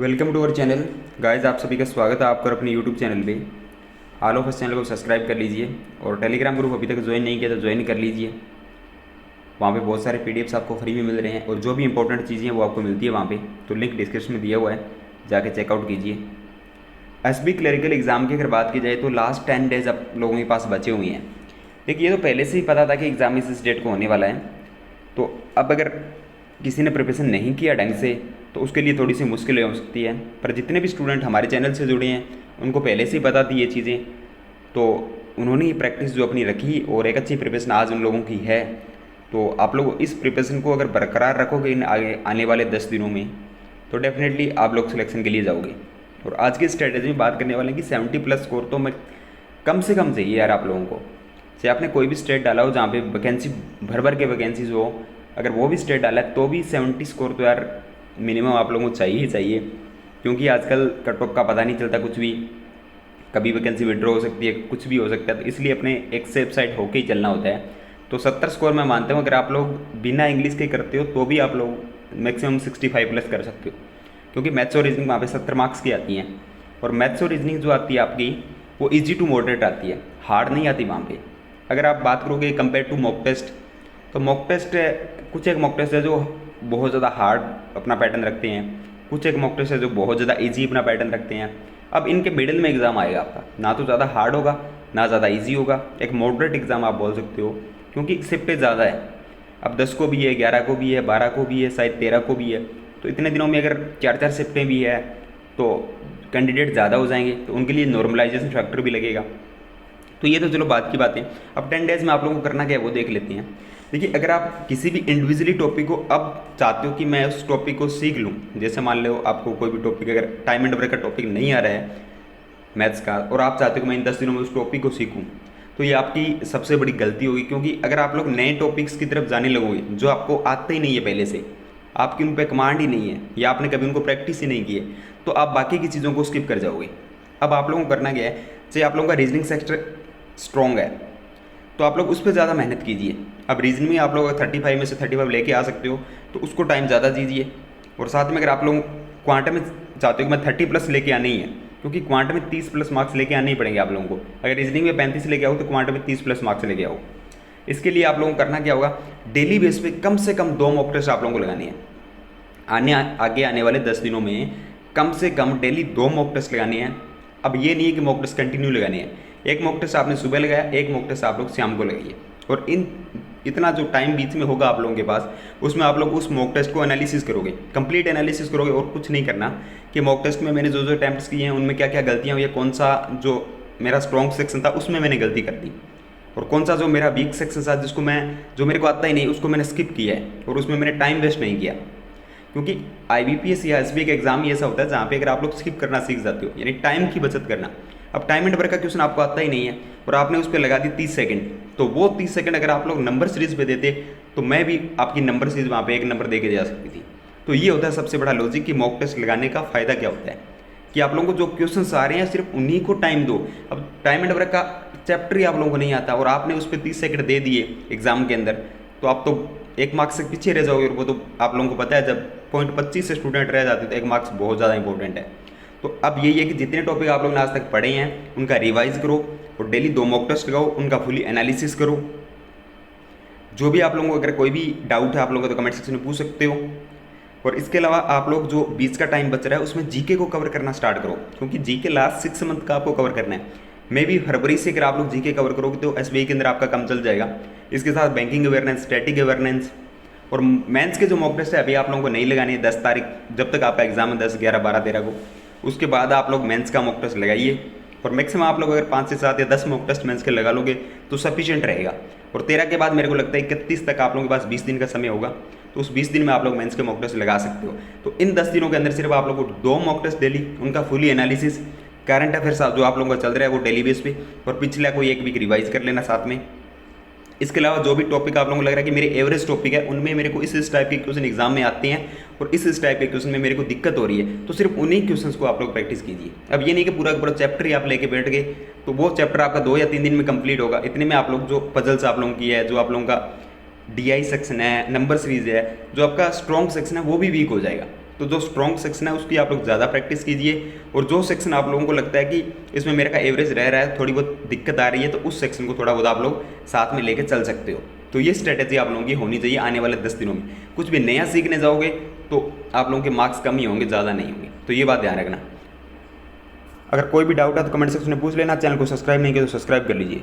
Welcome to our channel guys. आप सभी का स्वागत है आपका अपने यूट्यूब चैनल पे। ऑल ऑफ अस चैनल को सब्सक्राइब कर लीजिए और टेलीग्राम ग्रुप अभी तक ज्वाइन नहीं किया तो ज्वाइन कर लीजिए। वहाँ पे बहुत सारे पीडीएफ्स आपको फ्री में मिल रहे हैं और जो भी इंपॉर्टेंट चीज़ें हैं वो आपको मिलती है वहाँ पे, तो लिंक डिस्क्रिप्शन में दिया हुआ है, जाके चेकआउट कीजिए। एसबी क्लरिकल एग्ज़ाम की अगर बात की जाए तो लास्ट 10 डेज आप लोगों के पास बचे हुए हैं। देखिए, ये तो पहले से ही पता था कि एग्ज़ाम इस डेट को होने वाला है, तो अब अगर किसी ने प्रिपरेशन नहीं किया ढंग से तो उसके लिए थोड़ी सी मुश्किल हो सकती है। पर जितने भी स्टूडेंट हमारे चैनल से जुड़े हैं उनको पहले से ही पता थी ये चीज़ें, तो उन्होंने ये प्रैक्टिस जो अपनी रखी और एक अच्छी प्रिपरेशन आज उन लोगों की है। तो आप लोग इस प्रिपरेशन को अगर बरकरार रखोगे इन आगे आने वाले 10 दिनों में तो डेफिनेटली आप लोग सिलेक्शन के लिए जाओगे। और आज की स्ट्रेटेजी में बात करने वाले हैं कि 70+ स्कोर तो मैं कम से कम चाहिए यार आप लोगों को। चाहे आपने कोई भी स्टेट डाला हो जहाँ पे वैकेंसी भर भर के वैकेंसीज हो, अगर वो भी स्टेट डाला है तो भी 70 स्कोर तो यार मिनिमम आप लोगों को चाहिए ही चाहिए, क्योंकि आजकल कट ऑफ का पता नहीं चलता कुछ भी, कभी वैकेंसी विड्रॉ हो सकती है, कुछ भी हो सकता है, तो इसलिए अपने एक सेफ साइड होके ही चलना होता है। तो 70 स्कोर मैं मानता हूँ अगर आप लोग बिना इंग्लिश के करते हो तो भी आप लोग मैक्सिमम 65+ कर सकते हो, क्योंकि मैथ्स और रीजनिंग वहाँ पे 70 मार्क्स की आती हैं। और मैथ्स और रीजनिंग जो आती है आपकी वो ईजी टू मॉडरेट आती है, हार्ड नहीं आती वहाँ पे। अगर आप बात करोगे कंपेयर टू मॉक टेस्ट, तो मॉक टेस्ट कुछ एक मॉक टेस्ट है जो बहुत ज़्यादा हार्ड अपना पैटर्न रखते हैं, कुछ एक मॉक टेस्ट है जो बहुत ज़्यादा ईजी अपना पैटर्न रखते हैं। अब इनके मिडिल में एग्ज़ाम आएगा आपका, ना तो ज़्यादा हार्ड होगा ना ज़्यादा ईजी होगा, एक मॉडरेट एग्ज़ाम आप बोल सकते हो, क्योंकि शिफ्टें ज़्यादा है। अब 10 को भी है, 11 को भी है, 12 को भी है, शायद 13 को भी है, तो इतने दिनों में अगर 4-4 शिफ्टें भी है तो कैंडिडेट ज़्यादा हो जाएंगे, तो उनके लिए नॉर्मलाइजेशन फैक्टर भी लगेगा। तो ये तो चलो बात की बात है। अब 10 डेज में आप लोगों को करना क्या है वो देख लेते हैं। देखिए, अगर आप किसी भी इंडिविजुअली टॉपिक को अब चाहते हो कि मैं उस टॉपिक को सीख लूँ, जैसे मान लो आपको कोई भी टॉपिक, अगर टाइम एंड वर्क का टॉपिक नहीं आ रहा है मैथ्स का, और आप चाहते हो कि मैं इन 10 दिनों में उस टॉपिक को सीखूँ, तो ये आपकी सबसे बड़ी गलती होगी। क्योंकि अगर आप लोग नए टॉपिक्स की तरफ जाने लगोगे जो आपको आते ही नहीं है, पहले से आपकी उन पर कमांड ही नहीं है या आपने कभी उनको प्रैक्टिस ही नहीं की है, तो आप बाकी की चीज़ों को स्किप कर जाओगे। अब आप लोगों को करना क्या है, चाहे आप लोगों का रीजनिंग सेक्टर स्ट्रॉन्ग है तो आप लोग उस पर ज़्यादा मेहनत कीजिए। अब रीजनिंग में आप लोग 35 में से 35 लेके आ सकते हो तो उसको टाइम ज़्यादा दीजिए। और साथ में अगर आप लोग क्वांटम में चाहते हो कि मैं 30+ लेके आनी ही है, क्योंकि क्वांटम में 30+ मार्क्स लेके आने ही पड़ेंगे आप लोगों को। अगर रीजनिंग में 35 लेके आओ तो क्वांटम में 30+ मार्क्स लेके आओ। इसके लिए आप लोगों को करना क्या होगा, डेली बेस पे कम से कम 2 मॉक टेस्ट आप लोगों को लगानी है। आगे आने वाले 10 दिनों में कम से कम डेली 2 मॉक टेस्ट लगानी है। अब ये नहीं है कि मॉक टेस्ट कंटिन्यू लगानी है, एक मॉक टेस्ट आपने सुबह लगाया, एक मॉक टेस्ट आप लोग शाम को लगाइए। और इतना जो टाइम बीच में होगा आप लोगों के पास, उसमें आप लोग उस मॉक टेस्ट को एनालिसिस करोगे, कंप्लीट एनालिसिस करोगे। और कुछ नहीं करना कि मॉक टेस्ट में मैंने जो जो अटैम्प्ट्स किए हैं उनमें क्या क्या गलतियाँ हुई है, कौन सा जो मेरा स्ट्रॉन्ग सेक्शन था उसमें मैंने गलती कर दी, और कौन सा जो मेरा वीक सेक्शन था जो मेरे को आता ही नहीं उसको मैंने स्किप किया है और उसमें मैंने टाइम वेस्ट नहीं किया। क्योंकि IBPS या SBI का एग्जाम ही ऐसा होता है जहाँ पे अगर आप लोग स्किप करना सीख जाते हो, यानी टाइम की बचत करना। अब टाइम एंड वर्क का क्वेश्चन आपको आता ही नहीं है और आपने उस पर लगा दी 30 सेकंड, तो वो 30 सेकंड अगर आप लोग नंबर सीरीज पे देते तो मैं भी आपकी नंबर सीरीज वहाँ पे 1 नंबर दे के जा सकती थी। तो ये होता है सबसे बड़ा लॉजिक कि मॉक टेस्ट लगाने का फ़ायदा क्या होता है कि आप लोगों को जो क्वेश्चन आ रहे हैं सिर्फ उन्हीं को टाइम दो। अब टाइम एंड वर्क का चैप्टर ही आप लोगों को नहीं आता और आपने उस पर 30 सेकंड दे दिए एग्जाम के अंदर, तो आप तो 1 मार्क्स से पीछे रह जाओगे। और वो तो आप लोगों को पता है जब 0.25 से स्टूडेंट रह जाते तो 1 मार्क्स बहुत ज़्यादा इंपॉर्टेंट है। तो अब यही है कि जितने टॉपिक आप लोगों ने आज तक पढ़े हैं उनका रिवाइज करो और डेली 2 मॉक टेस्ट लगाओ, उनका फुली एनालिसिस करो। जो भी आप लोगों को अगर कोई भी डाउट है आप लोगों को तो कमेंट सेक्शन में पूछ सकते हो। और इसके अलावा आप लोग जो बीच का टाइम बच रहा है उसमें जीके को कवर करना स्टार्ट करो, क्योंकि जीके लास्ट 6 मंथ का आपको कवर करना है। मे भी फरवरी से अगर आप लोग जीके कवर करोगे तो SBI के अंदर आपका काम चल जाएगा। इसके साथ बैंकिंग अवेयरनेस, स्टैटिक अवेयरनेस और मेंस के जो मॉक टेस्ट है अभी आप लोगों को नहीं लगानी है 10 तारीख, जब तक आपका एग्जाम है 10, 11, 12, 13 को, उसके बाद आप लोग मेंस का मॉक टेस्ट लगाइए। और मैक्सिमम आप लोग अगर 5 से 7 या 10 मॉक टेस्ट मेंस के लगा लोगे तो सफिशिएंट रहेगा। और 13 के बाद मेरे को लगता है 31 तक आप लोगों के पास 20 दिन का समय होगा, तो उस 20 दिन में आप लोग मेंस के मॉक टेस्ट लगा सकते हो। तो इन 10 दिनों के अंदर सिर्फ आप लोग को 2 मॉक टेस्ट डेली, उनका फुली एनालिसिस, करंट अफेयर्स जो आप लोगों का चल रहा है वो डेली बेस पे, और पिछला कोई 1 वीक रिवाइज कर लेना साथ में। इसके अलावा जो भी टॉपिक आप लोगों को लग रहा है कि मेरे एवरेज टॉपिक है उनमें मेरे को इस टाइप के क्वेश्चन एग्जाम में आते हैं और इस टाइप के क्वेश्चन में मेरे को दिक्कत हो रही है, तो सिर्फ उन्हीं क्वेश्चंस को आप लोग प्रैक्टिस कीजिए। अब ये नहीं कि पूरा पूरा चैप्टर ही आप लेके बैठ गए, तो वो चैप्टर आपका 2 या 3 दिन में कंप्लीट होगा। इतने में आप लोग जो पजल्स आप लोगों की है, जो आप लोगों का DI सेक्शन है, नंबर सीरीज है, जो आपका स्ट्रॉन्ग सेक्शन है वो भी वीक हो जाएगा। तो जो स्ट्रॉन्ग सेक्शन है उसकी आप लोग ज़्यादा प्रैक्टिस कीजिए, और जो सेक्शन आप लोगों को लगता है कि इसमें मेरे का एवरेज रह रहा है, थोड़ी बहुत दिक्कत आ रही है, तो उस सेक्शन को थोड़ा बहुत आप लोग साथ में लेके चल सकते हो। तो ये स्ट्रेटेजी आप लोगों की होनी चाहिए आने वाले 10 दिनों में। कुछ भी नया सीखने जाओगे तो आप लोगों के मार्क्स कम ही होंगे, ज़्यादा नहीं होंगे, तो ये बात ध्यान रखना। अगर कोई भी डाउट है तो कमेंट सेक्शन में पूछ लेना। चैनल को सब्सक्राइब नहीं किया तो सब्सक्राइब कर लीजिए।